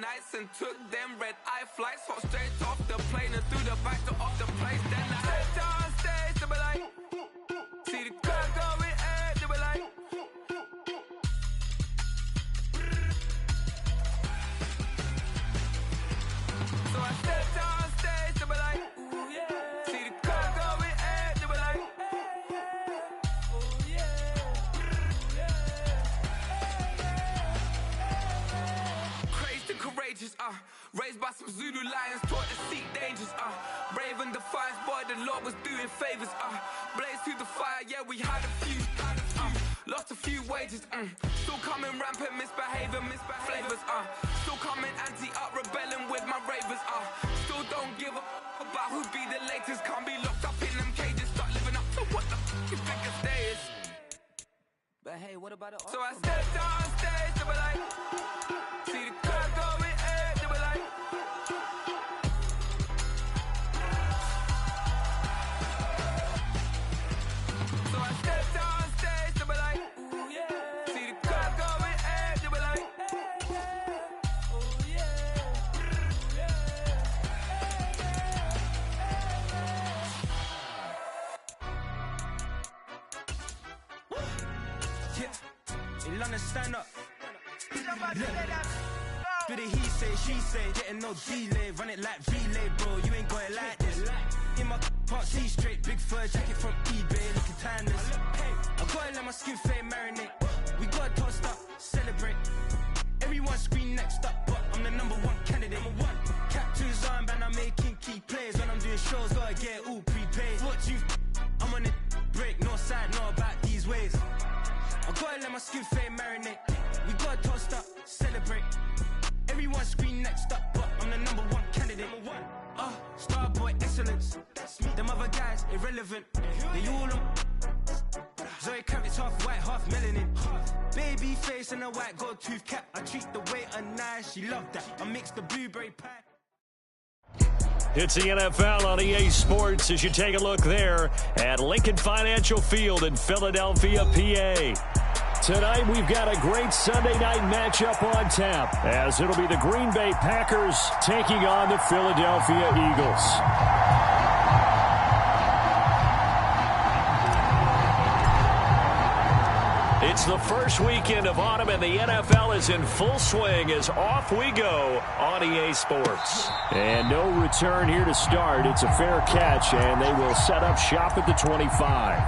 nights and took them red-eye flights. Hot straight off the plane and through the back door of the place. Then I stepped on stage, they were like, see the crowd going air, they were like, so I stepped on stage, they were like, ooh yeah. See the crowd going air, they were like, ooh yeah. Crazed and courageous, raised by some Zulu lions, taught to seek dangers, brave and defiant, boy, the Lord was doing favors, blaze through the fire, yeah, we had a few, lost a few wages, still coming rampant, misbehaving, flavors, still coming anti-up, rebelling with my ravers, still don't give a about who be the latest, can't be locked up in them cages, start living up to what the you think a day is. But hey, what about it? So I stepped on stage, they were like, see the crowd going air, they were like, so I stepped on stage, they were like, ooh yeah. See the crowd going air, they were like, ooh yeah. Yeah, in London, stand up. Do the he say, she say, getting no delay, run it like relay, bro, you ain't got it like this. In my can't see straight, big fur jacket from eBay, looking timeless. I gotta let my skin fade marinate, we gotta toast up, celebrate. Everyone scream next up, but I'm the #1 candidate. Captain's armband, I'm making key plays. When I'm doing shows, gotta get all prepaid. What you I'm on it, break, no side, no about these ways. I gotta let my skin fade marinate, we gotta toast up, celebrate. Everyone scream next up, but I'm the #1 candidate. Starboy excellence. Them other guys irrelevant. They all on. Zoe Kravitz half white, half melanin. Baby face and a white gold tooth cap. I treat the waiter nice, she loved that. I mix the blueberry pie. It's the NFL on EA Sports as you take a look there at Lincoln Financial Field in Philadelphia, PA. Tonight, we've got a great Sunday night matchup on tap, as it'll be the Green Bay Packers taking on the Philadelphia Eagles. It's the first weekend of autumn, and the NFL is in full swing as off we go on EA Sports. And no return here to start. It's a fair catch, and they will set up shop at the 25.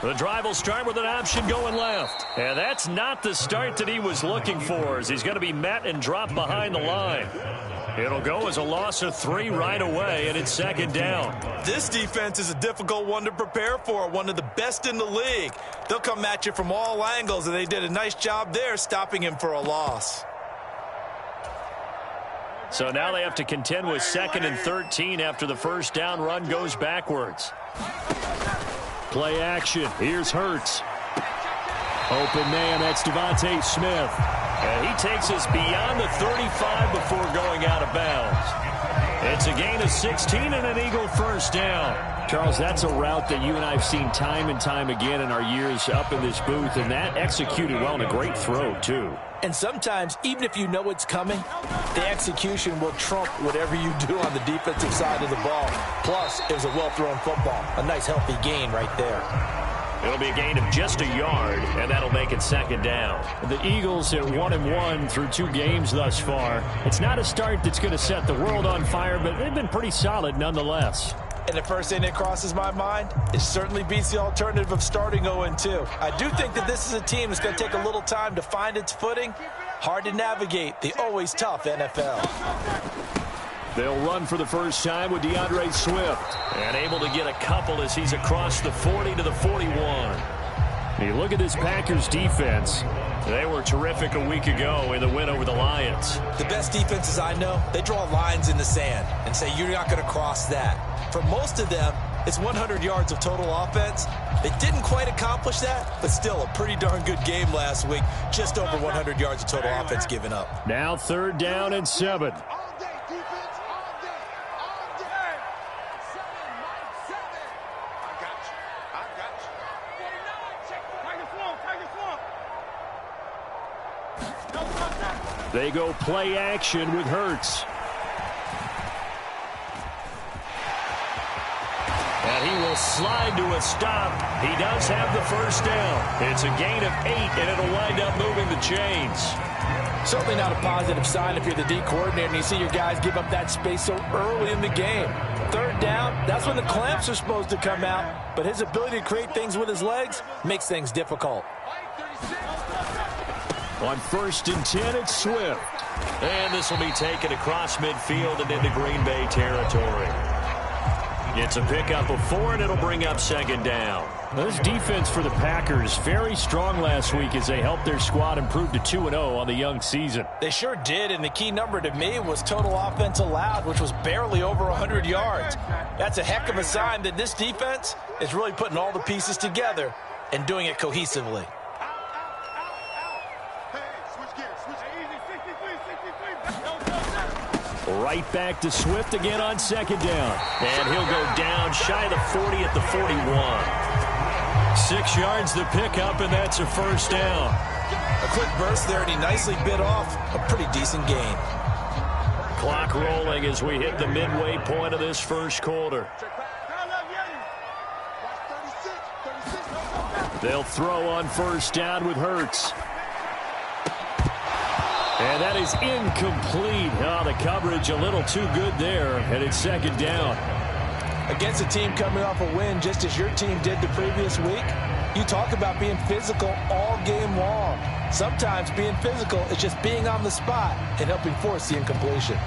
The drive will start with an option going left. And that's not the start that he was looking for, as he's going to be met and dropped behind the line. It'll go as a loss of 3 right away, and it's second down. This defense is a difficult one to prepare for, one of the best in the league. They'll come at you from all angles, and they did a nice job there stopping him for a loss. So now they have to contend with 2nd and 13 after the first down run goes backwards. Play action. Here's Hurts. Open man, that's Devontae Smith. And he takes us beyond the 35 before going out of bounds. It's a gain of 16 and an Eagle first down. Charles, that's a route that you and I have seen time and time again in our years up in this booth, and that executed well and a great throw, too. And sometimes, even if you know it's coming, the execution will trump whatever you do on the defensive side of the ball. Plus, it was a well-thrown football. A nice, healthy gain right there. It'll be a gain of just a yard, and that'll make it second down. The Eagles at 1-1 through 2 games thus far. It's not a start that's going to set the world on fire, but they've been pretty solid nonetheless. And the first thing that crosses my mind, it certainly beats the alternative of starting 0-2. I do think that this is a team that's going to take a little time to find its footing. Hard to navigate the always tough NFL. They'll run for the first time with DeAndre Swift. And able to get a couple as he's across the 40 to the 41. You look at this Packers defense. They were terrific a week ago in the win over the Lions. The best defenses I know, they draw lines in the sand and say you're not going to cross that. For most of them, It's 100 yards of total offense. They didn't quite accomplish that, but still a pretty darn good game last week. Just over 100 yards of total offense given up. Now 3rd down and 7. They go play action with Hurts. And he will slide to a stop. He does have the 1st down. It's a gain of 8, and it'll wind up moving the chains. Certainly not a positive sign if you're the D coordinator and you see your guys give up that space so early in the game. 3rd down, that's when the clamps are supposed to come out. But his ability to create things with his legs makes things difficult. On 1st and 10, it's Swift. And this will be taken across midfield and into Green Bay territory. It's a pickup of 4, and it'll bring up 2nd down. This defense for the Packers, very strong last week as they helped their squad improve to 2-0 on the young season. They sure did, and the key number to me was total offense allowed, which was barely over 100 yards. That's a heck of a sign that this defense is really putting all the pieces together and doing it cohesively. Right back to Swift again on 2nd down. And he'll go down shy of the 40 at the 41. 6 yards the pickup, and that's a 1st down. A quick burst there, and he nicely bit off a pretty decent gain. Clock rolling as we hit the midway point of this 1st quarter. They'll throw on 1st down with Hurts. And that is incomplete. Oh, the coverage a little too good there, and it's 2nd down. Against a team coming off a win, just as your team did the previous week, you talk about being physical all game long. Sometimes being physical is just being on the spot and helping force the incompletion.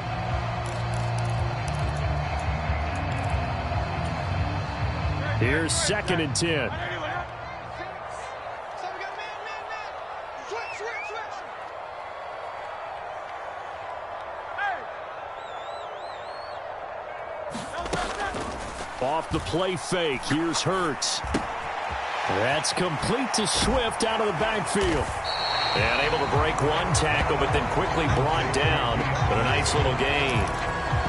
Here's 2nd and 10. Off the play fake, here's Hurts. That's complete to Swift out of the backfield. And able to break 1 tackle, but then quickly brought down. But a nice little gain.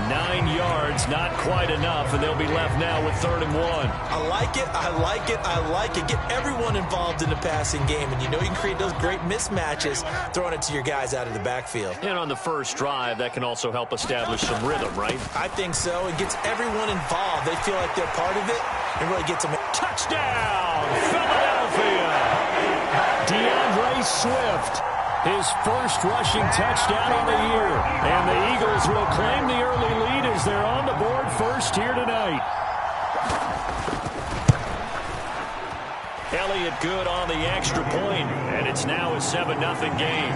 9 yards, not quite enough, and they'll be left now with 3rd and 1. I like it, I like it, I like it. Get everyone involved in the passing game, and you know you can create those great mismatches throwing it to your guys out of the backfield. And on the 1st drive, that can also help establish some rhythm, right? I think so. It gets everyone involved. They feel like they're part of it and really gets them. Touchdown, Philadelphia! DeAndre Swift. His 1st rushing touchdown on the year. And the Eagles will claim the early lead as they're on the board first here tonight. Elliott good on the extra point, and it's now a 7-0 game.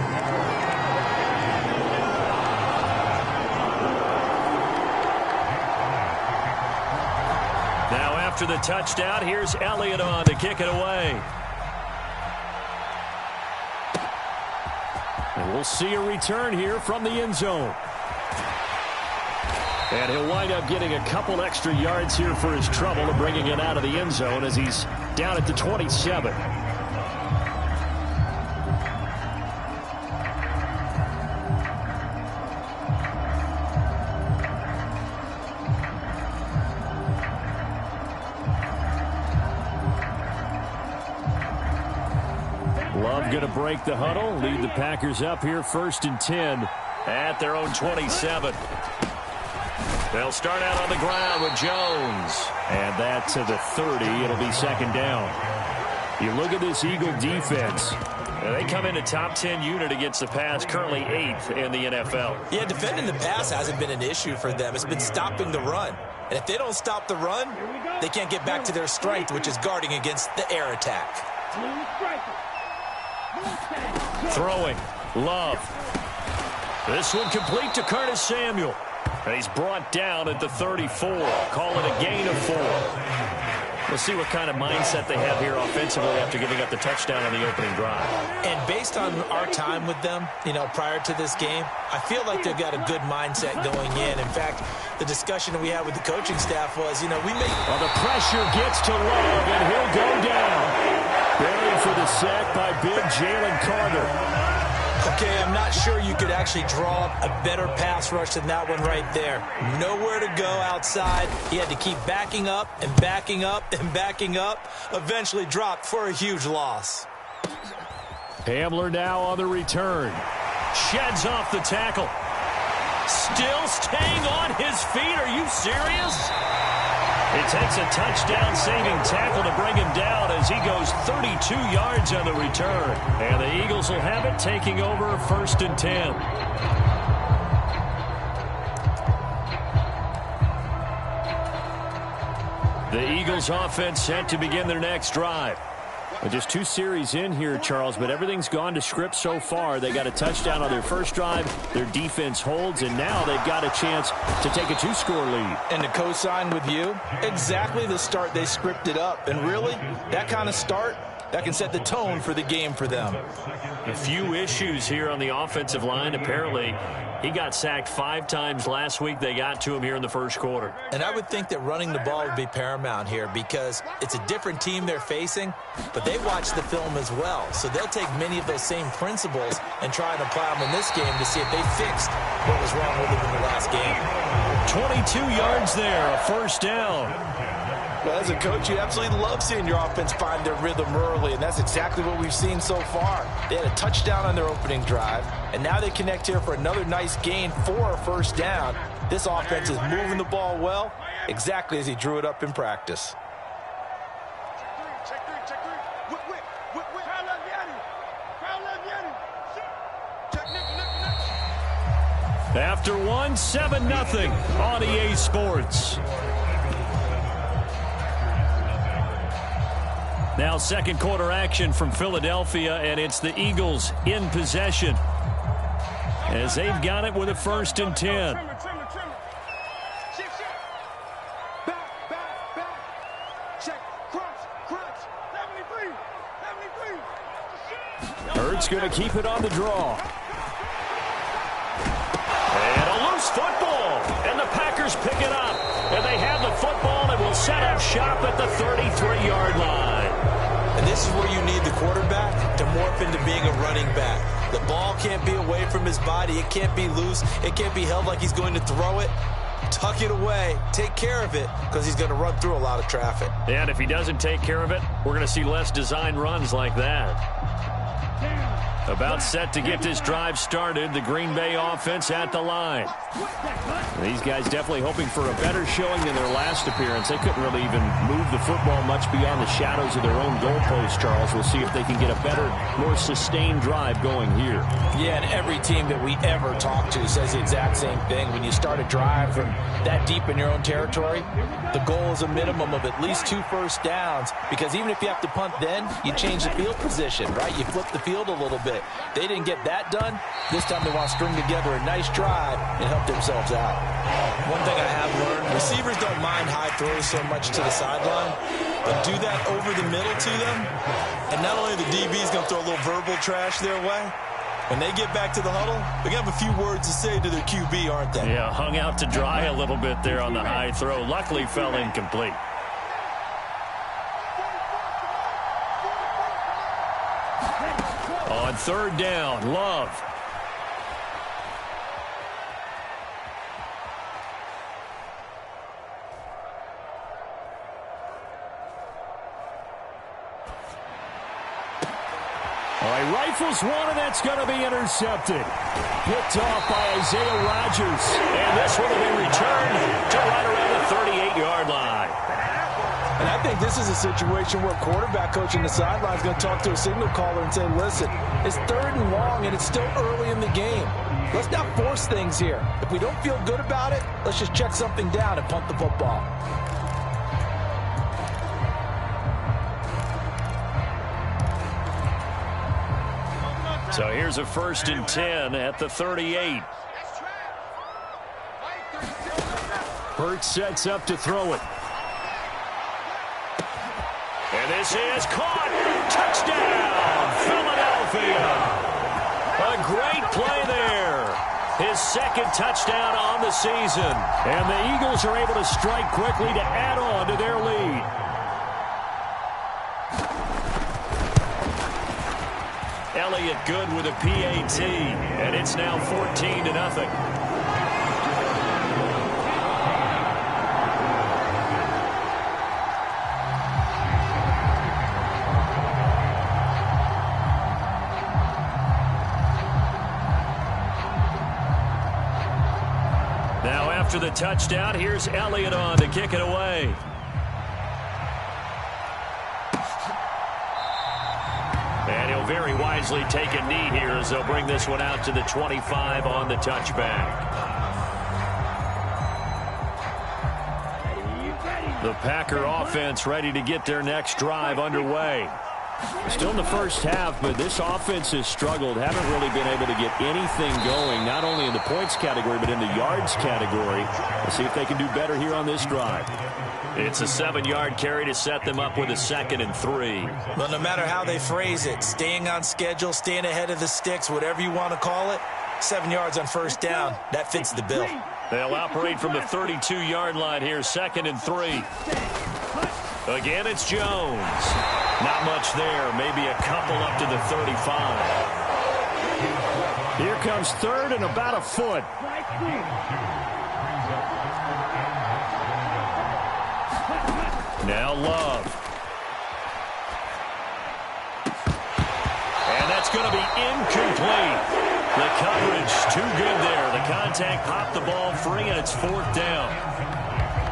Now after the touchdown, here's Elliott on to kick it away. And we'll see a return here from the end zone. And he'll wind up getting a couple extra yards here for his trouble and bringing it out of the end zone as he's down at the 27. Love going to break the huddle, lead the Packers up here 1st and 10 at their own 27. They'll start out on the ground with Jones. And that to the 30. It'll be 2nd down. You look at this Eagle defense. They come in a top 10 unit against the pass, currently 8th in the NFL. Yeah, defending the pass hasn't been an issue for them. It's been stopping the run. And if they don't stop the run, they can't get back to their strength, which is guarding against the air attack. Throwing. Love. This one complete to Curtis Samuel. And he's brought down at the 34. Call it a gain of 4. We'll see what kind of mindset they have here offensively after giving up the touchdown on the opening drive. And based on our time with them, prior to this game, I feel like they've got a good mindset going in. In fact, the discussion that we had with the coaching staff was, we make... Well, the pressure gets to Love, and he'll go down. Buried for the sack by big Jalen Carter. Okay, I'm not sure you could actually draw up a better pass rush than that one right there. Nowhere to go outside. He had to keep backing up and backing up and backing up. Eventually dropped for a huge loss. Hamler now on the return. Sheds off the tackle. Still staying on his feet. Are you serious? It takes a touchdown-saving tackle to bring him down as he goes 32 yards on the return. And the Eagles will have it, taking over 1st and 10. The Eagles offense set to begin their next drive. Well, just 2 series in here, Charles, but everything's gone to script so far. They got a touchdown on their first drive. Their defense holds, and now they've got a chance to take a 2-score lead. And to co-sign with you, exactly the start they scripted up. And really, that kind of start, that can set the tone for the game for them. A few issues here on the offensive line. Apparently, he got sacked 5 times last week. They got to him here in the first quarter. And I would think that running the ball would be paramount here because it's a different team they're facing, but they watch the film as well. So they'll take many of those same principles and try and apply them in this game to see if they fixed what was wrong with them in the last game. 22 yards there, a 1st down. Well, as a coach, you absolutely love seeing your offense find their rhythm early, and that's exactly what we've seen so far. They had a touchdown on their opening drive, and now they connect here for another nice gain for a 1st down. This offense is moving the ball well, exactly as he drew it up in practice. After 1, 7-0 on EA Sports. Now 2nd quarter action from Philadelphia, and it's the Eagles in possession as they've got it with a 1st and 10. Hurts going to keep it on the draw. And a loose football, and the Packers pick it up. And they have the football and will set up shop at the 33-yard line. And this is where you need the quarterback to morph into being a running back. The ball can't be away from his body. It can't be loose. It can't be held like he's going to throw it. Tuck it away. Take care of it because he's going to run through a lot of traffic. And if he doesn't take care of it, we're going to see less design runs like that. About set to get this drive started, the Green Bay offense at the line. These guys definitely hoping for a better showing than their last appearance. They couldn't really even move the football much beyond the shadows of their own goalpost, Charles. We'll see if they can get a better, more sustained drive going here. Yeah, and every team that we ever talk to says the exact same thing. When you start a drive from that deep in your own territory, the goal is a minimum of at least 2 1st downs, because even if you have to punt then, you change the field position, right? You flip the field a little bit. They didn't get that done. This time they want to string together a nice drive and help themselves out. One thing I have learned, receivers don't mind high throws so much to the sideline, but do that over the middle to them, and not only the DB's going to throw a little verbal trash their way, when they get back to the huddle, they're going to have a few words to say to their QB, aren't they? Yeah, hung out to dry a little bit there on the high throw. Luckily fell incomplete. On 3rd down, Love. All right, rifles one, and that's going to be intercepted. Picked off by Isaiah Rodgers. And this one will be returned to right around the 38-yard line. And I think this is a situation where quarterback coach on the sideline is going to talk to a signal caller and say, listen, it's 3rd and long, and it's still early in the game. Let's not force things here. If we don't feel good about it, let's just check something down and punt the football. So here's a 1st and 10 at the 38. Hurts sets up to throw it. And this is caught. Touchdown, Philadelphia. A great play there. His second touchdown on the season. And the Eagles are able to strike quickly to add on to their lead. Elliott good with a PAT, and it's now 14-0. Now after the touchdown, here's Elliott on to kick it away. And he'll very wisely take a knee here as they'll bring this one out to the 25 on the touchback. The Packer offense ready to get their next drive underway. Still in the first half, but this offense has struggled. Haven't really been able to get anything going, not only in the points category, but in the yards category. We'll see if they can do better here on this drive. It's a 7-yard carry to set them up with a 2nd and 3. Well, no matter how they phrase it, staying on schedule, staying ahead of the sticks, whatever you want to call it, 7 yards on first down, that fits the bill. They'll operate from the 32-yard line here, 2nd and 3. Again, it's Jones. Not much there, maybe a couple up to the 35. Here comes 3rd and about a foot. Now Love. And that's going to be incomplete. The coverage too good there. The contact popped the ball free, and it's 4th down.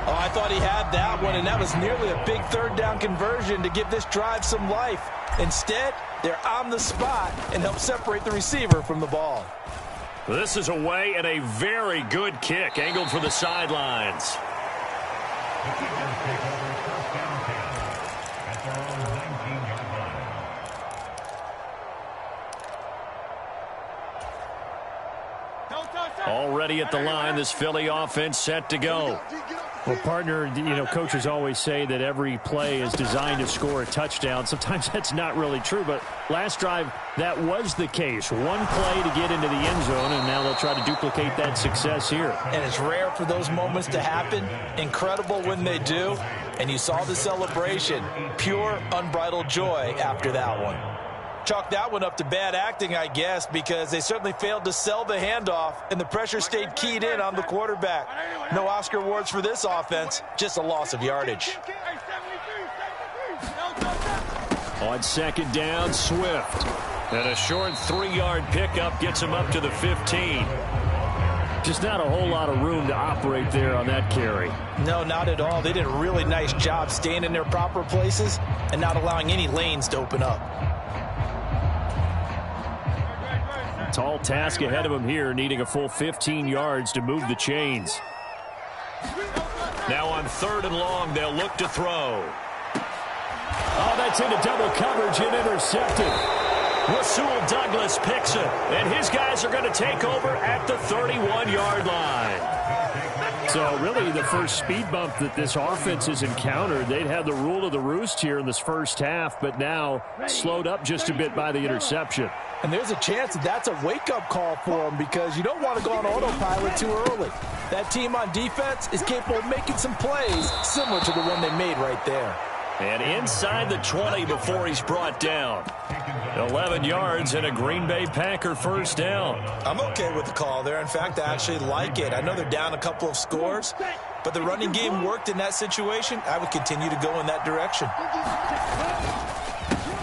Oh, I thought he had that one, and that was nearly a big 3rd down conversion to give this drive some life. Instead, they're on the spot and help separate the receiver from the ball. This is away and a very good kick, angled for the sidelines. Already at the line, this Philly offense set to go. Well, partner, coaches always say that every play is designed to score a touchdown. Sometimes that's not really true, but last drive, that was the case. One play to get into the end zone, and now they'll try to duplicate that success here. And it's rare for those moments to happen. Incredible when they do. And you saw the celebration. Pure, unbridled joy after that one. Chalk that one up to bad acting, I guess, because they certainly failed to sell the handoff, and the pressure stayed keyed in on the quarterback. No Oscar awards for this offense, just a loss of yardage. On 2nd down, Swift. And a short 3-yard pickup gets him up to the 15. Just not a whole lot of room to operate there on that carry. No, not at all. They did a really nice job staying in their proper places and not allowing any lanes to open up. Tall task ahead of him here, needing a full 15 yards to move the chains. Now on 3rd and long, they'll look to throw. Oh, that's into double coverage and intercepted. Rasul Douglas picks it, and his guys are going to take over at the 31-yard line. So really the first speed bump that this offense has encountered. They'd had the rule of the roost here in this first half, but now slowed up just a bit by the interception. And there's a chance that that's a wake-up call for them, because you don't want to go on autopilot too early. That team on defense is capable of making some plays similar to the one they made right there. And inside the 20 before he's brought down. 11 yards and a Green Bay Packer first down. I'm okay with the call there. In fact, I actually like it. I know they're down a couple of scores, but the running game worked in that situation. I would continue to go in that direction.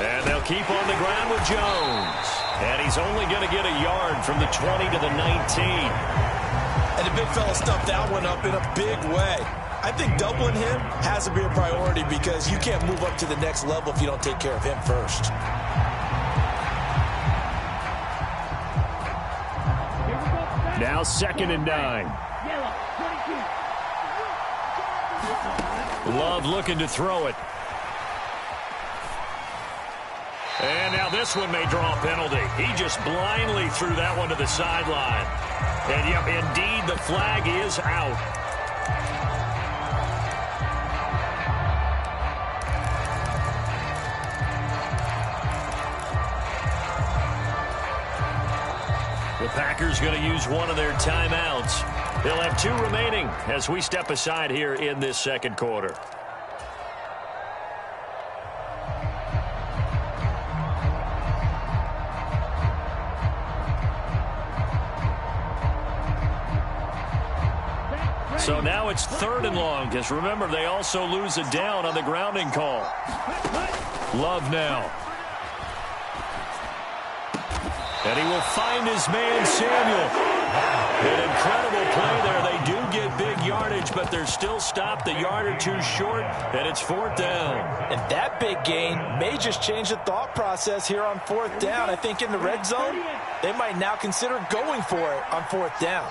And they'll keep on the ground with Jones. And he's only going to get a yard from the 20 to the 19. And the big fella stuffed that one up in a big way. I think doubling him has to be a priority, because you can't move up to the next level if you don't take care of him first. Now 2nd and 9. Love looking to throw it. And now this one may draw a penalty. He just blindly threw that one to the sideline. And yep, indeed, the flag is out. Packers going to use one of their timeouts. They'll have 2 remaining as we step aside here in this second quarter. So now it's 3rd and long, because remember, they also lose a down on the grounding call. Love now. And he will find his man, Samuel. An incredible play there. They do get big yardage, but they're still stopped a yard or 2 short, and it's 4th down. And that big gain may just change the thought process here on 4th down. I think in the red zone, they might now consider going for it on 4th down.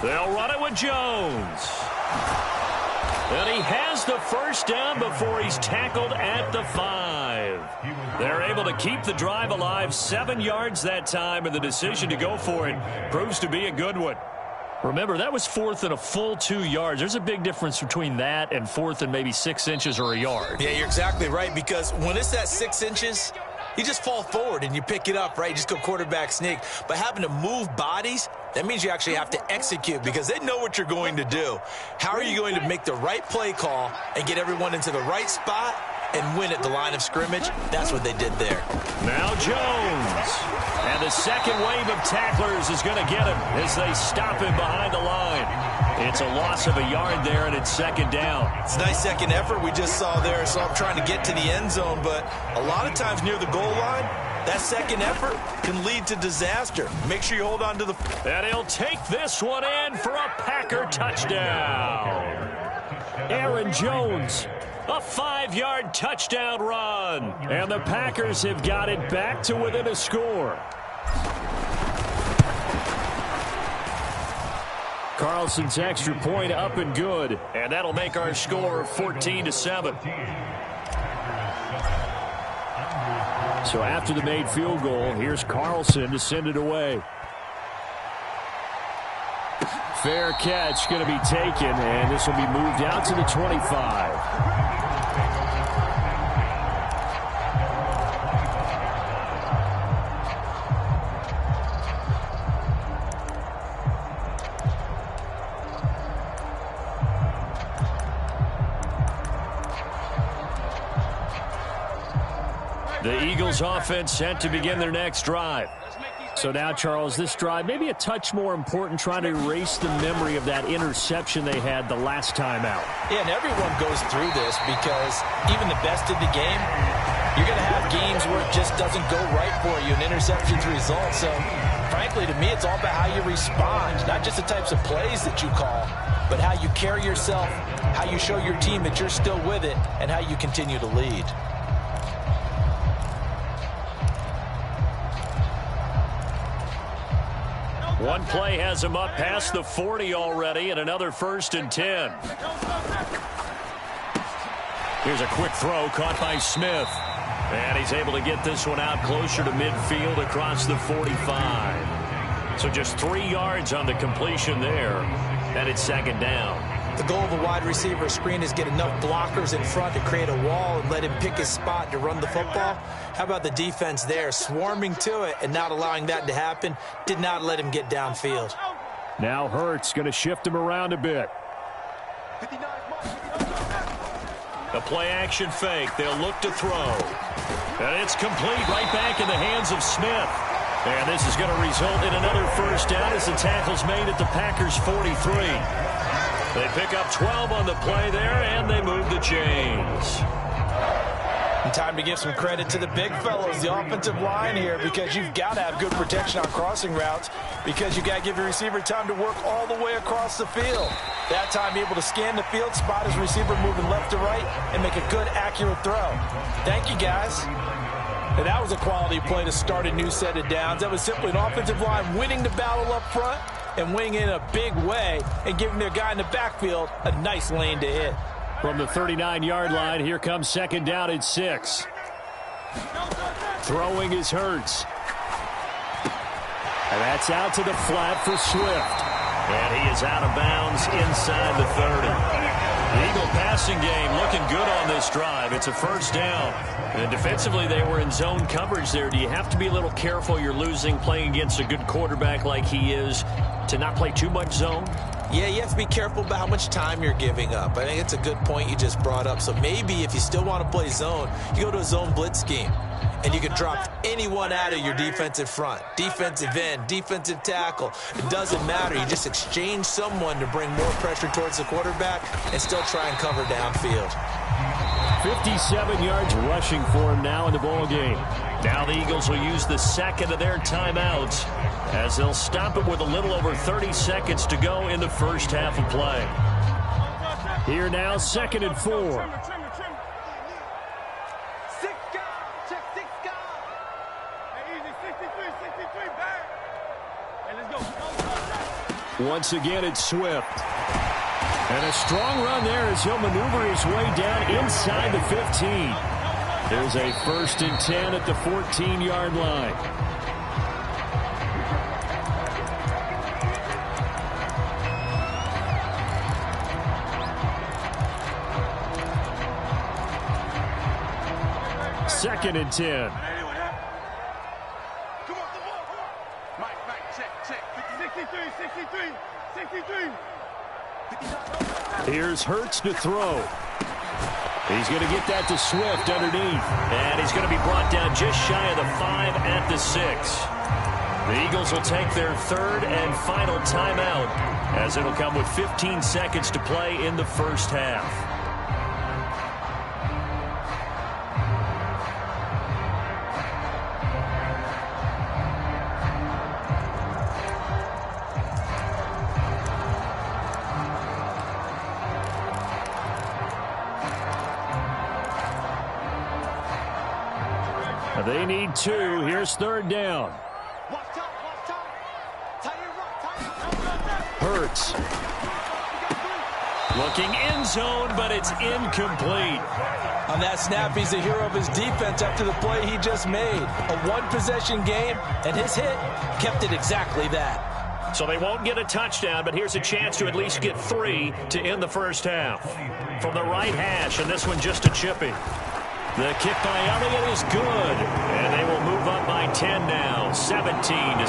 They'll run it with Jones. And he has the first down before he's tackled at the 5. They're able to keep the drive alive, 7 yards that time, and the decision to go for it proves to be a good one. Remember, that was 4th and a full 2 yards. There's a big difference between that and 4th and maybe 6 inches or a yard. Yeah, you're exactly right, because when it's that 6 inches, you just fall forward and you pick it up, right? You just go quarterback sneak. But having to move bodies, that means you actually have to execute because they know what you're going to do. How are you going to make the right play call and get everyone into the right spot and win at the line of scrimmage? That's what they did there. Now Jones. And the second wave of tacklers is going to get him as they stop him behind the line. It's a loss of a yard there, and it's 2nd down. It's a nice second effort we just saw there. So I'm trying to get to the end zone, but a lot of times near the goal line, that second effort can lead to disaster. Make sure you hold on to the... And he'll take this one in for a Packer touchdown. Aaron Jones, a 5-yard touchdown run. And the Packers have got it back to within a score. Carlson's extra point up and good. And that'll make our score 14-7. So after the made field goal, here's Carlson to send it away. Fair catch going to be taken, and this will be moved out to the 25. The Eagles offense set to begin their next drive. So now, Charles, this drive maybe a touch more important, trying to erase the memory of that interception they had the last time out. Yeah, and everyone goes through this because even the best in the game, you're going to have games where it just doesn't go right for you, and interceptions result. So, frankly, to me, it's all about how you respond, not just the types of plays that you call, but how you carry yourself, how you show your team that you're still with it, and how you continue to lead. One play has him up past the 40 already, and another 1st and 10. Here's a quick throw caught by Smith. And he's able to get this one out closer to midfield across the 45. So just 3 yards on the completion there, and it's 2nd down. The goal of a wide receiver screen is get enough blockers in front to create a wall and let him pick his spot to run the football. How about the defense there, swarming to it and not allowing that to happen? Did not let him get downfield. Now Hurts going to shift him around a bit. A play-action fake. They'll look to throw. And it's complete right back in the hands of Smith. And this is going to result in another 1st down as the tackle's made at the Packers' 43. They pick up 12 on the play there, and they move the chains. And time to give some credit to the big fellows, the offensive line here, because you've got to have good protection on crossing routes because you've got to give your receiver time to work all the way across the field. That time able to scan the field, spot his receiver moving left to right, and make a good, accurate throw. Thank you, guys. And that was a quality play to start a new set of downs. That was simply an offensive line winning the battle up front and winning in a big way and giving their guy in the backfield a nice lane to hit. From the 39-yard line, here comes 2nd down and 6. Throwing is Hurts. And that's out to the flat for Swift. And he is out of bounds inside the 30. The Eagle passing game looking good on this drive. It's a first down. And defensively, they were in zone coverage there. Do you have to be a little careful? You're losing playing against a good quarterback like he is to not play too much zone? Yeah, you have to be careful about how much time you're giving up. I think it's a good point you just brought up. So maybe if you still want to play zone, you go to a zone blitz scheme. And you can drop anyone out of your defensive front. Defensive end, defensive tackle. It doesn't matter. You just exchange someone to bring more pressure towards the quarterback and still try and cover downfield. 57 yards rushing for him now in the ball game. Now the Eagles will use the second of their timeouts as they'll stop it with a little over 30 seconds to go in the first half of play. Here now, 2nd and 4. Once again, it's Swift. And a strong run there as he'll maneuver his way down inside the 15. There's a 1st and 10 at the 14-yard line. Second and 10. Here's Hurts to throw. He's going to get that to Swift underneath. And he's going to be brought down just shy of the 5 at the 6. The Eagles will take their 3rd and final timeout as it'll come with 15 seconds to play in the first half. They need 2. Here's 3rd down. Hurts. Looking end zone, but it's incomplete. On that snap, he's the hero of his defense after the play he just made. A one-possession game, and his hit kept it exactly that. So they won't get a touchdown, but here's a chance to at least get 3 to end the first half. From the right hash, and this one just a chipping. The kick by Elliott is good, and they will move up by 10 now, 17-7.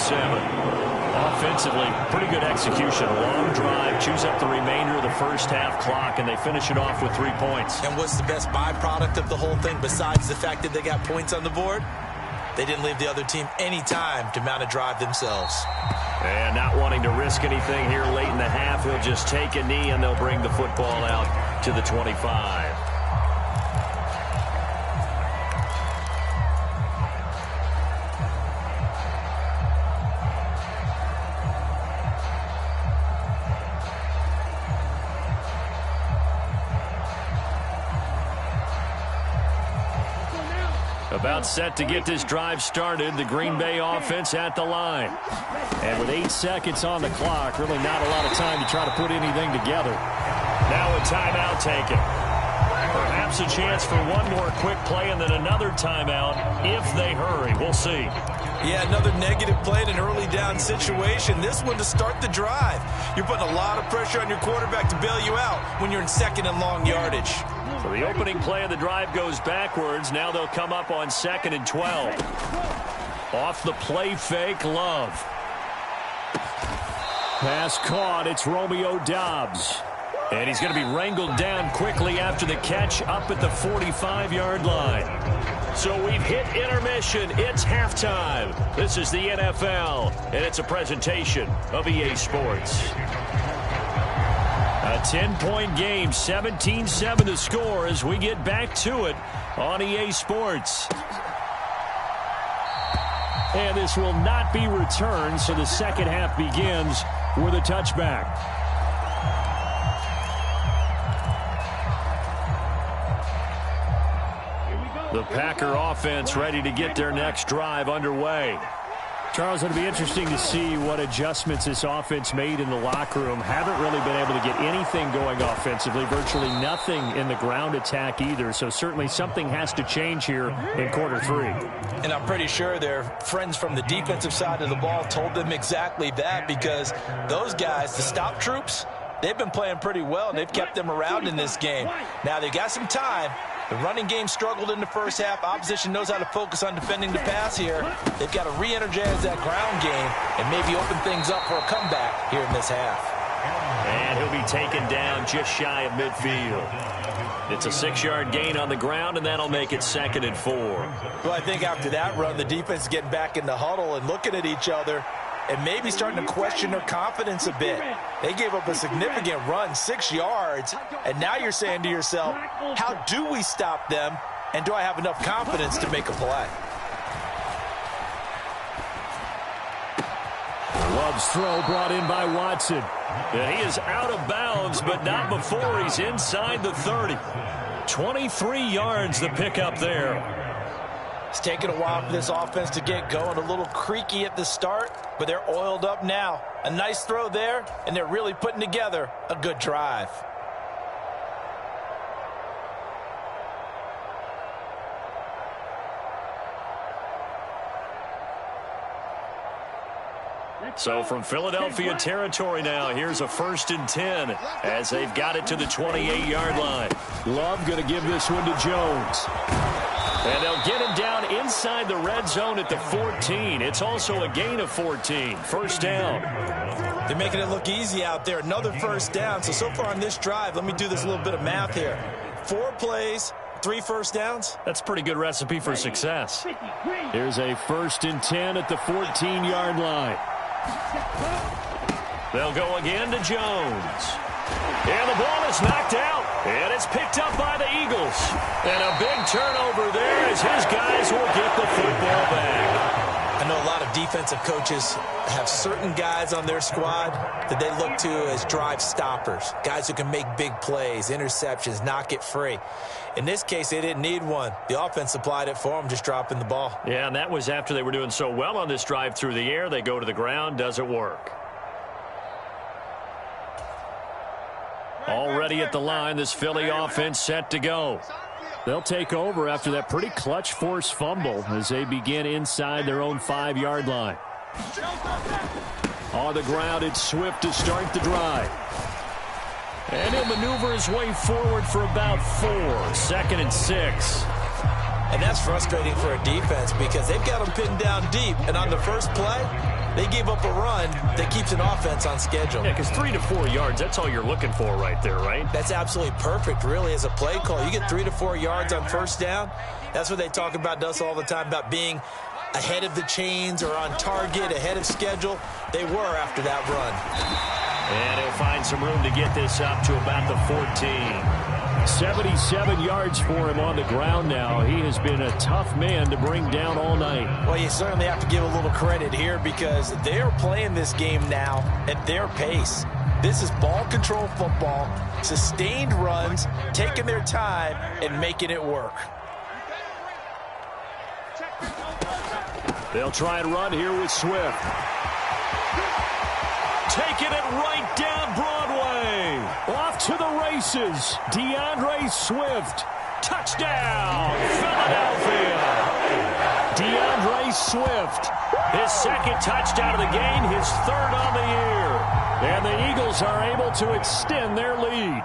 Offensively, pretty good execution. Long drive, chews up the remainder of the first half clock, and they finish it off with 3 points. And what's the best byproduct of the whole thing besides the fact that they got points on the board? They didn't leave the other team any time to mount a drive themselves. And not wanting to risk anything here late in the half, he'll just take a knee, and they'll bring the football out to the 25. About set to get this drive started. The Green Bay offense at the line. And with 8 seconds on the clock, really not a lot of time to try to put anything together. Now a timeout taken. Perhaps a chance for one more quick play and then another timeout if they hurry. We'll see. Yeah, another negative play in an early down situation. This one to start the drive. You're putting a lot of pressure on your quarterback to bail you out when you're in 2nd and long yardage. So the opening play of the drive goes backwards. Now they'll come up on 2nd and 12. Off the play fake, Love. Pass caught. It's Romeo Doubs. And he's going to be wrangled down quickly after the catch up at the 45-yard line. So we've hit intermission. It's halftime. This is the NFL, and it's a presentation of EA Sports. A 10-point game, 17-7 to score as we get back to it on EA Sports. And this will not be returned, so the second half begins with a touchback. The Packer offense ready to get their next drive underway. Charles, it'll be interesting to see what adjustments this offense made in the locker room. Haven't really been able to get anything going offensively, virtually nothing in the ground attack either. So certainly something has to change here in quarter 3. And I'm pretty sure their friends from the defensive side of the ball told them exactly that, because those guys, the stop troops, they've been playing pretty well, and they've kept them around in this game. Now, they got some time. The running game struggled in the first half. Opposition knows how to focus on defending the pass here. They've got to re-energize that ground game and maybe open things up for a comeback here in this half. And he'll be taken down just shy of midfield. It's a 6-yard gain on the ground, and that'll make it 2nd and 4. Well, I think after that run, the defense is getting back in the huddle and looking at each other and maybe starting to question their confidence a bit. They gave up a significant run, 6 yards, and now you're saying to yourself, how do we stop them, and do I have enough confidence to make a play? Love's throw brought in by Watson. And he is out of bounds, but not before he's inside the 30. 23 yards the pickup there. It's taken a while for this offense to get going. A little creaky at the start, but they're oiled up now. A nice throw there, and they're really putting together a good drive. So from Philadelphia territory now, here's a 1st and 10 as they've got it to the 28-yard line. Love going to give this one to Jones. And they'll get him down inside the red zone at the 14. It's also a gain of 14. 1st down. They're making it look easy out there. Another 1st down. So far on this drive, let me do this little bit of math here. 4 plays, 3 1st downs. That's a pretty good recipe for success. Here's a 1st and 10 at the 14-yard line. They'll go again to Jones. And the ball is knocked out. And it's picked up by the Eagles. And a big turnover there as his guys will get the football back. I know a lot of defensive coaches have certain guys on their squad that they look to as drive stoppers. Guys who can make big plays, interceptions, knock it free. In this case, they didn't need one. The offense supplied it for them, just dropping the ball. Yeah, and that was after they were doing so well on this drive through the air. They go to the ground, doesn't work. Already at the line, this Philly offense set to go. They'll take over after that pretty clutch forced fumble as they begin inside their own 5-yard line. On the ground, it's Swift to start the drive. And he'll maneuver his way forward for about 4. 2nd and 6. And that's frustrating for a defense because they've got them pinned down deep. And on the first play, they gave up a run that keeps an offense on schedule. Yeah, because 3 to 4 yards, that's all you're looking for right there, right? That's absolutely perfect, really, as a play call. You get 3 to 4 yards on 1st down. That's what they talk about to us all the time, about being ahead of the chains or on target, ahead of schedule. They were after that run. And he'll find some room to get this up to about the 14. 77 yards for him on the ground now. He has been a tough man to bring down all night. Well, you certainly have to give a little credit here because they're playing this game now at their pace. This is ball control football, sustained runs, taking their time and making it work. They'll try and run here with Swift. Taking it right down Broadway. Off to the races. DeAndre Swift. Touchdown, Philadelphia. DeAndre Swift, his 2nd touchdown of the game, his 3rd on the year. And the Eagles are able to extend their lead.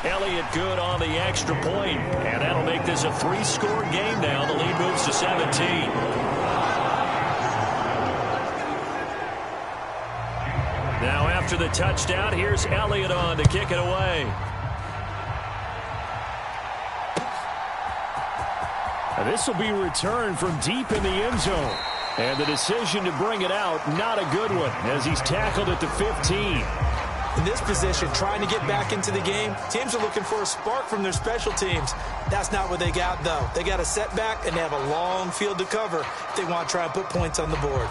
Elliott good on the extra point, and that'll make this a 3-score game now. The lead moves to 17. Now after the touchdown, here's Elliott on to kick it away. And this will be returned from deep in the end zone. And the decision to bring it out, not a good one, as he's tackled at the 15. In this position, trying to get back into the game, teams are looking for a spark from their special teams. That's not what they got, though. They got a setback, and they have a long field to cover if they want to try and put points on the board.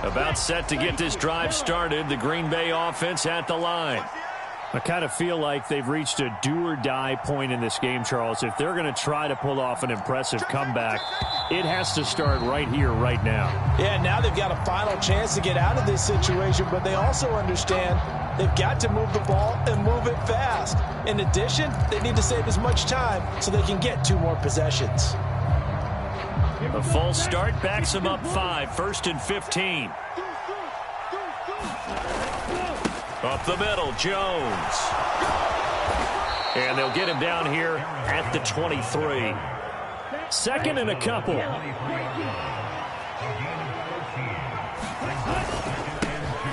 About set to get this drive started, the Green Bay offense at the line. I kind of feel like they've reached a do-or-die point in this game, Charles. If they're going to try to pull off an impressive comeback, it has to start right here, right now. Yeah, now they've got a final chance to get out of this situation, but they also understand they've got to move the ball and move it fast. In addition, they need to save as much time so they can get 2 more possessions. A false start backs him up 5, 1st and 15. Up the middle, Jones. And they'll get him down here at the 23. 2nd and a couple.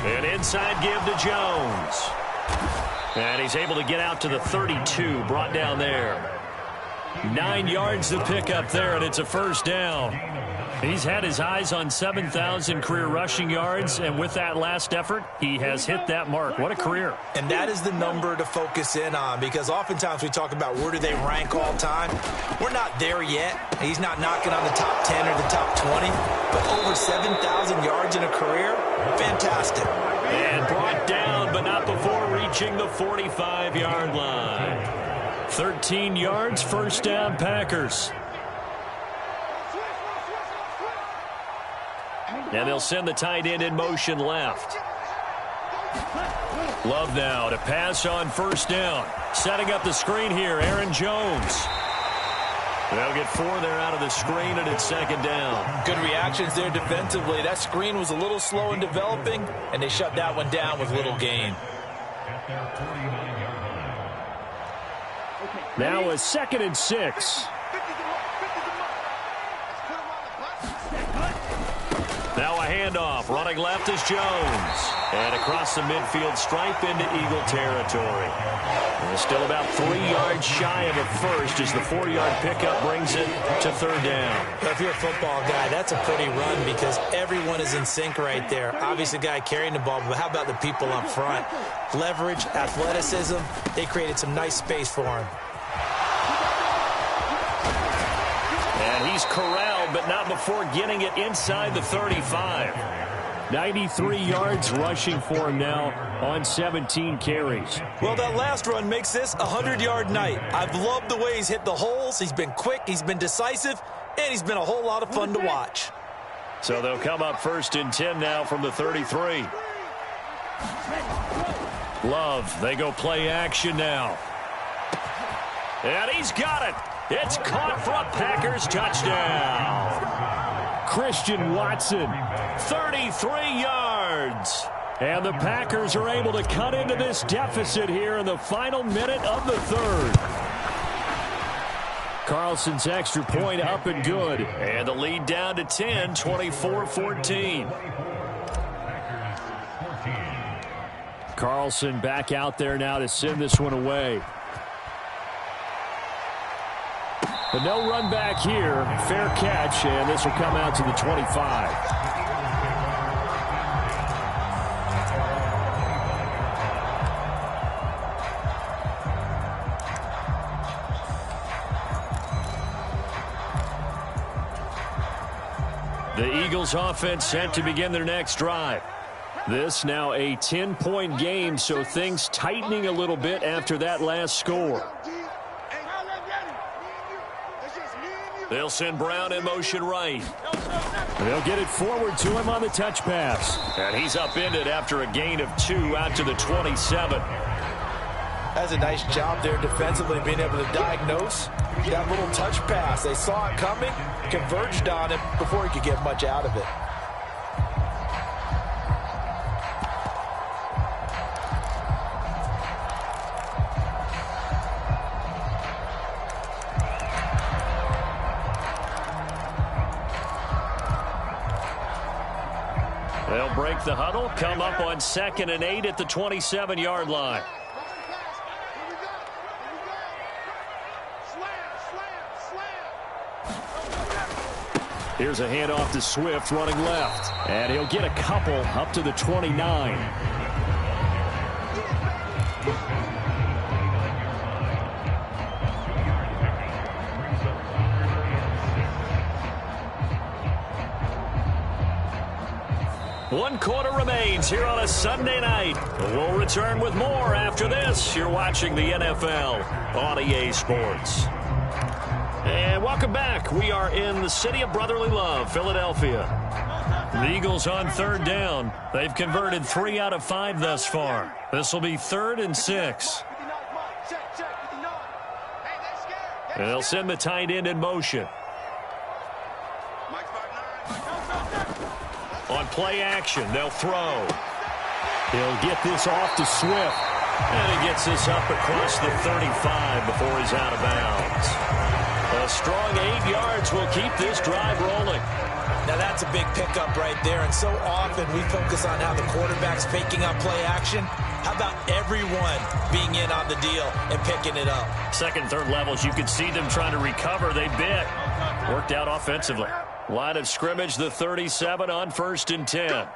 An inside give to Jones. And he's able to get out to the 32, brought down there. 9 yards to pick up there, and it's a 1st down. He's had his eyes on 7,000 career rushing yards, and with that last effort, he has hit that mark. What a career. And that is the number to focus in on, because oftentimes we talk about where do they rank all time. We're not there yet. He's not knocking on the top 10 or the top 20, but over 7,000 yards in a career, fantastic. And brought down, but not before reaching the 45-yard line. 13 yards, 1st down, Packers. And they'll send the tight end in motion left. Love now to pass on 1st down. Setting up the screen here, Aaron Jones. They'll get 4 there out of the screen, and it's 2nd down. Good reactions there defensively. That screen was a little slow in developing, and they shut that one down with little gain. Now a 2nd and 6. Now a handoff. Running left is Jones. And across the midfield stripe into Eagle territory. And still about 3 yards shy of a 1st as the 4-yard pickup brings it to 3rd down. If you're a football guy, that's a pretty run because everyone is in sync right there. Obviously, the guy carrying the ball, but how about the people up front? Leverage, athleticism, they created some nice space for him. And he's corralled, but not before getting it inside the 35. 93 yards rushing for him now on 17 carries. Well, that last run makes this a 100-yard night. I've loved the way he's hit the holes. He's been quick, he's been decisive, and he's been a whole lot of fun to watch. So they'll come up 1st and 10 now from the 33. Love, they go play action now. And he's got it. It's caught for a Packers touchdown. Christian Watson, 33 yards. And the Packers are able to cut into this deficit here in the final minute of the 3rd. Carlson's extra point up and good. And the lead down to 10, 24-14. Carlson back out there now to send this one away. But no run back here. Fair catch, and this will come out to the 25. The Eagles offense set to begin their next drive. This now a 10-point game, so things tightening a little bit after that last score. They'll send Brown in motion right. They'll get it forward to him on the touch pass. And he's upended after a gain of 2 out to the 27. That's a nice job there defensively, being able to diagnose that little touch pass. They saw it coming, converged on it before he could get much out of it. They'll break the huddle, come up on 2nd and 8 at the 27-yard line. Here's a handoff to Swift running left. And he'll get a couple up to the 29. One quarter remains here on a Sunday night. We'll return with more after this. You're watching the NFL on EA Sports. And welcome back. We are in the city of brotherly love, Philadelphia. The Eagles on 3rd down. They've converted 3 out of 5 thus far. This will be 3rd and 6. And they'll send the tight end in motion. On play action, they'll throw. He'll get this off to Swift. And he gets this up across the 35 before he's out of bounds. A strong 8 yards will keep this drive rolling. Now that's a big pickup right there, and so often we focus on how the quarterback's faking out play action. How about everyone being in on the deal and picking it up? Second, third levels, you could see them trying to recover. They bit. Worked out offensively. Line of scrimmage, the 37 on 1st and 10.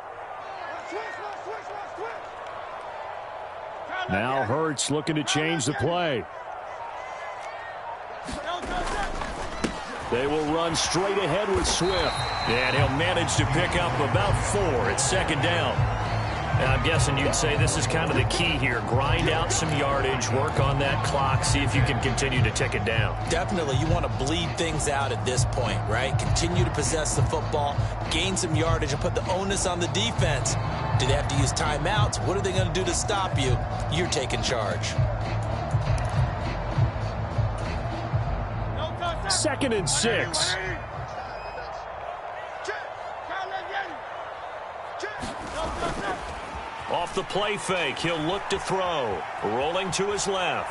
Now Hurts looking to change the play. They will run straight ahead with Swift. And he'll manage to pick up about 4 at second down. Now, I'm guessing you'd say this is kind of the key here. Grind out some yardage, work on that clock, see if you can continue to tick it down. Definitely. You want to bleed things out at this point, right? Continue to possess the football, gain some yardage, and put the onus on the defense. Do they have to use timeouts? What are they going to do to stop you? You're taking charge. 2nd and 6. Off the play fake, he'll look to throw. Rolling to his left.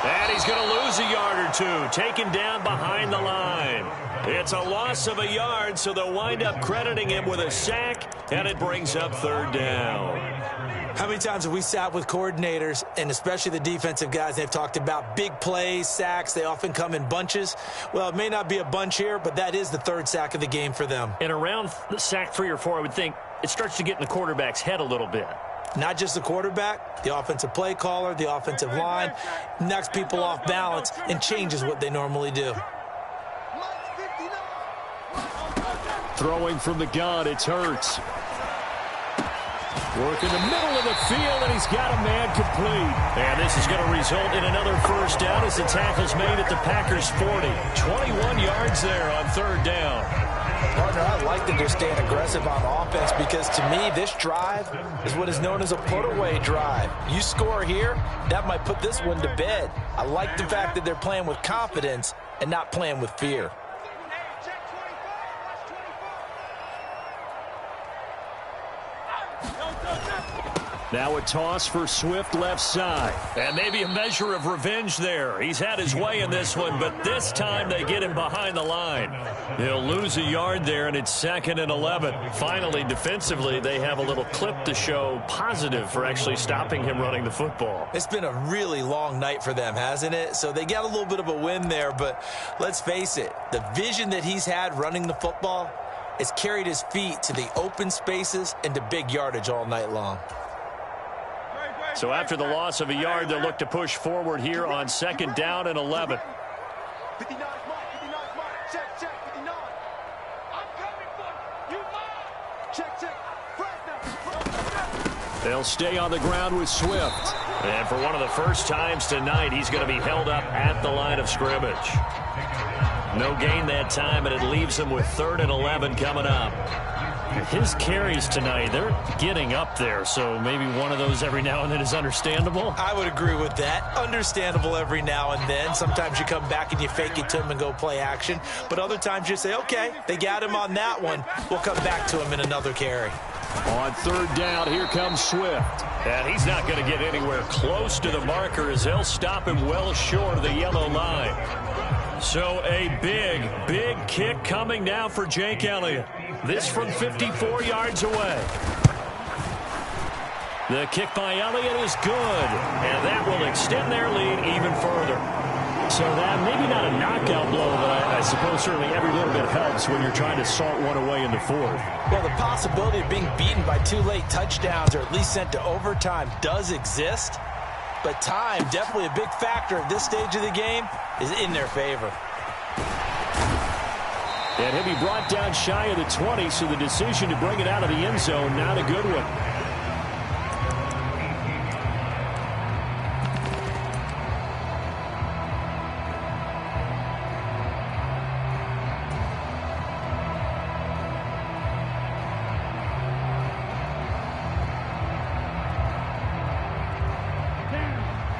And he's going to lose a yard or 2. Taken down behind the line. It's a loss of a yard, so they'll wind up crediting him with a sack, and it brings up 3rd down. How many times have we sat with coordinators, and especially the defensive guys, they've talked about big plays, sacks. They often come in bunches. Well, it may not be a bunch here, but that is the 3rd sack of the game for them. And around the sack 3 or 4, I would think it starts to get in the quarterback's head a little bit. Not just the quarterback, the offensive play caller, the offensive line, knocks people off balance and changes what they normally do. Throwing from the gun, it's Hurts. Work in the middle of the field, and he's got a man complete. And this is going to result in another 1st down as the tackle's made at the Packers' 40. 21 yards there on 3rd down. Partner, I like that they're staying aggressive on offense because, to me, this drive is what is known as a put-away drive. You score here, that might put this one to bed. I like the fact that they're playing with confidence and not playing with fear. Now a toss for Swift left side. And maybe a measure of revenge there. He's had his way in this one, but this time they get him behind the line. He'll lose a yard there, and it's 2nd and 11. Finally, defensively, they have a little clip to show positive for actually stopping him running the football. It's been a really long night for them, hasn't it? So they got a little bit of a win there, but let's face it, the vision that he's had running the football has carried his feet to the open spaces and to big yardage all night long. So after the loss of a yard, they'll look to push forward here on 2nd down and 11. They'll stay on the ground with Swift. And for one of the first times tonight, he's going to be held up at the line of scrimmage. No gain that time, and it leaves him with 3rd and 11 coming up. His carries tonight, they're getting up there, so maybe one of those every now and then is understandable. I would agree with that. Understandable every now and then. Sometimes you come back and you fake it to him and go play action. But other times you say, okay, they got him on that one. We'll come back to him in another carry. On 3rd down, here comes Swift. And he's not going to get anywhere close to the marker as they'll stop him well short of the yellow line. So a big, big kick coming now for Jake Elliott. This from 54 yards away. The kick by Elliott is good, and that will extend their lead even further. So that maybe not a knockout blow, but I suppose certainly every little bit helps when you're trying to salt one away in the 4th. Well, the possibility of being beaten by 2 late touchdowns or at least sent to overtime does exist, but time, definitely a big factor at this stage of the game, is in their favor. And he'll be brought down shy of the 20, so the decision to bring it out of the end zone, not a good one.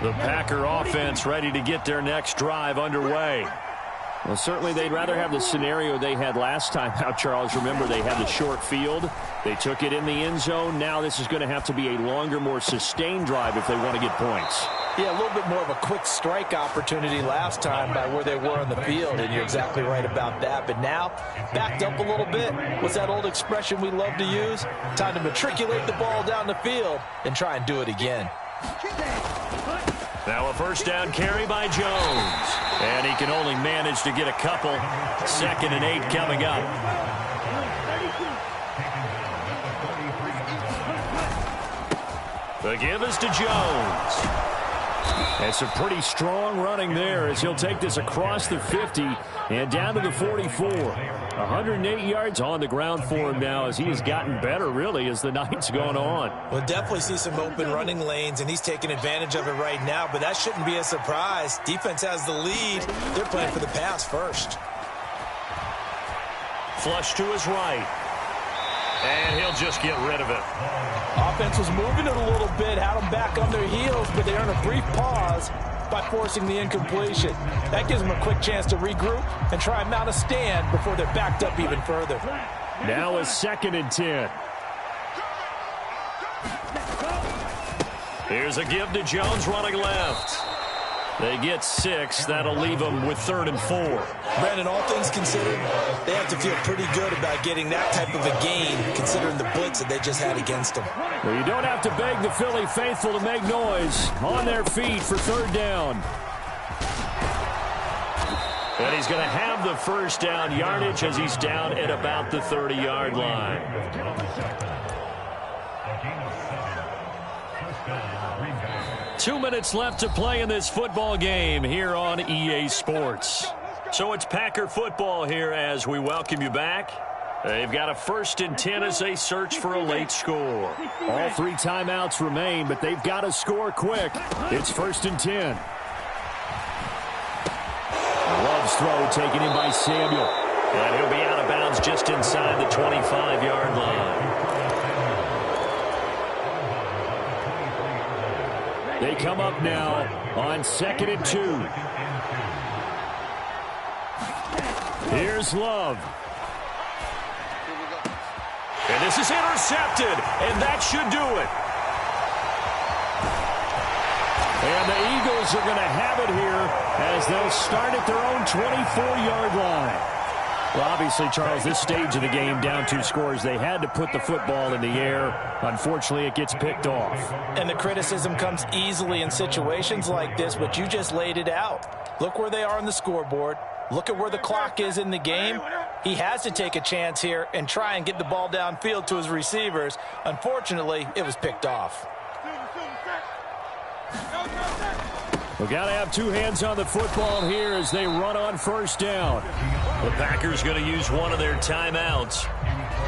The Packer offense ready to get their next drive underway. Well, certainly they'd rather have the scenario they had last time out, Charles. Remember, they had the short field. They took it in the end zone. Now this is going to have to be a longer, more sustained drive if they want to get points. Yeah, a little bit more of a quick strike opportunity last time by where they were on the field, and you're exactly right about that. But now, backed up a little bit. What's that old expression we love to use? Time to matriculate the ball down the field and try and do it again. Now a first down carry by Jones. And he can only manage to get a couple. 2nd and 8 coming up. The give is to Jones. That's a pretty strong running there as he'll take this across the 50 and down to the 44. 108 yards on the ground for him now as he has gotten better, really, as the night's gone on. We'll definitely see some open running lanes, and he's taking advantage of it right now, but that shouldn't be a surprise. Defense has the lead. They're playing for the pass first. Flush to his right. And he'll just get rid of it. Offense was moving it a little bit, had them back on their heels, but they earned a brief pause by forcing the incompletion. That gives them a quick chance to regroup and try and mount a stand before they're backed up even further. Now a 2nd and 10. Here's a give to Jones running left. They get 6. That'll leave them with 3rd and 4. Brandon, all things considered, they have to feel pretty good about getting that type of a gain, considering the blitz that they just had against them. Well, you don't have to beg the Philly faithful to make noise. On their feet for 3rd down. And he's going to have the first down yardage as he's down at about the 30-yard line. Two minutes left to play in this football game here on EA Sports. So it's Packer football here as we welcome you back. They've got a 1st and 10 as they search for a late score. All 3 timeouts remain, but they've got to score quick. It's 1st and 10. Love's throw taken in by Samuel. And he'll be out of bounds just inside the 25-yard line. They come up now on 2nd and 2. Here's Love. And this is intercepted, and that should do it. And the Eagles are going to have it here as they'll start at their own 24-yard line. Well, obviously, Charles, this stage of the game, down 2 scores, they had to put the football in the air. Unfortunately, it gets picked off. And the criticism comes easily in situations like this, but you just laid it out. Look where they are on the scoreboard. Look at where the clock is in the game. He has to take a chance here and try and get the ball downfield to his receivers. Unfortunately, it was picked off. We've got to have 2 hands on the football here as they run on 1st down. The Packers going to use one of their timeouts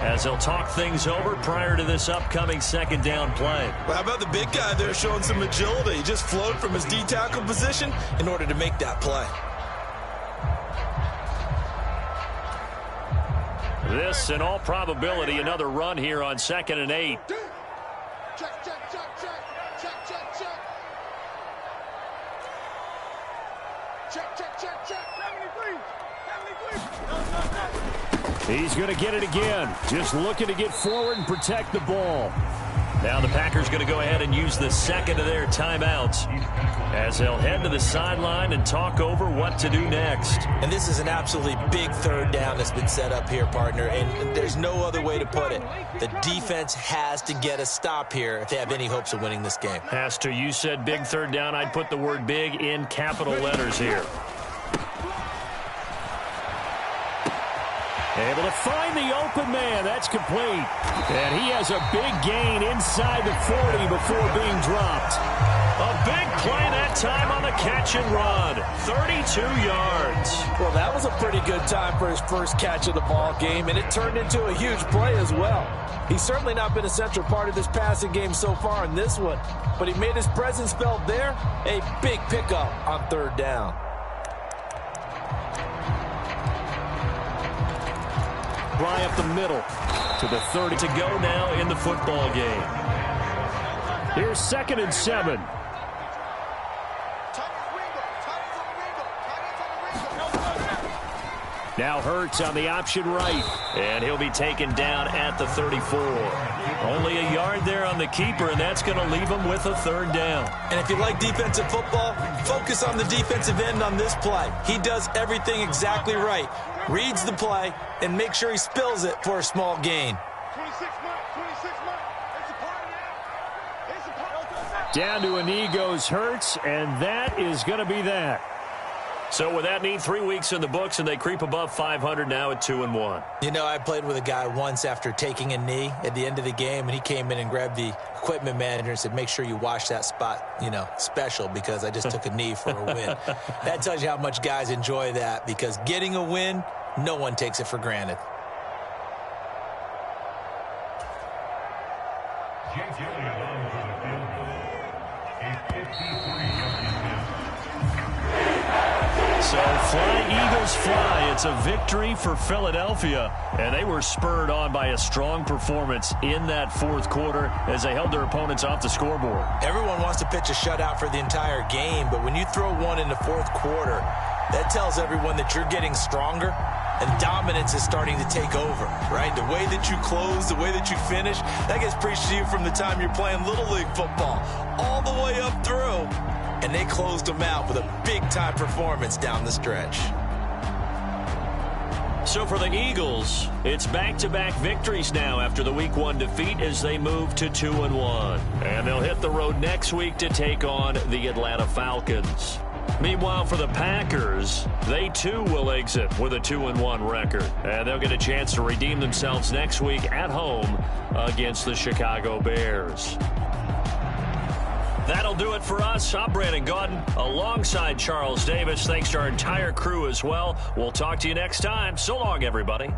as they'll talk things over prior to this upcoming 2nd down play. Well, how about the big guy there showing some agility? He just flowed from his D-tackle position in order to make that play. This, in all probability, another run here on 2nd and 8. He's going to get it again. Just looking to get forward and protect the ball. Now the Packers going to go ahead and use the 2nd of their timeouts as they'll head to the sideline and talk over what to do next. And this is an absolutely big 3rd down that's been set up here, partner, and there's no other way to put it. The defense has to get a stop here if they have any hopes of winning this game. Has to. You said big 3rd down. I'd put the word big in capital letters here. Able to find the open man. That's complete. And he has a big gain inside the 40 before being dropped. A big play that time on the catch and run. 32 yards. Well, that was a pretty good time for his first catch of the ball game, and it turned into a huge play as well. He's certainly not been a central part of this passing game so far in this one, but he made his presence felt there. A big pickup on 3rd down. Fly up the middle to the 30 to go now in the football game. Here's 2nd and 7. Now Hurts on the option right, and he'll be taken down at the 34. Only a yard there on the keeper, and that's going to leave him with a 3rd down. And if you like defensive football, focus on the defensive end on this play. He does everything exactly right. Reads the play and make sure he spills it for a small gain. Down to a knee goes Hurts, and that is going to be that. So with that knee, 3 weeks in the books, and they creep above 500 now at 2-1. You know, I played with a guy once after taking a knee at the end of the game, and he came in and grabbed the equipment manager and said, make sure you wash that spot, you know, special, because I just took a knee for a win. That tells you how much guys enjoy that, because getting a win, no one takes it for granted. So fly, Eagles fly. It's a victory for Philadelphia. And they were spurred on by a strong performance in that 4th quarter as they held their opponents off the scoreboard. Everyone wants to pitch a shutout for the entire game, but when you throw one in the 4th quarter, that tells everyone that you're getting stronger and dominance is starting to take over, right? The way that you close, the way that you finish, that gets preached to you from the time you're playing Little League football all the way up through. And they closed them out with a big-time performance down the stretch. So for the Eagles, it's back-to-back victories now after the Week 1 defeat as they move to 2-1. And they'll hit the road next week to take on the Atlanta Falcons. Meanwhile, for the Packers, they too will exit with a 2-1 record. And they'll get a chance to redeem themselves next week at home against the Chicago Bears. That'll do it for us. I'm Brandon Gaudin alongside Charles Davis. Thanks to our entire crew as well. We'll talk to you next time. So long, everybody.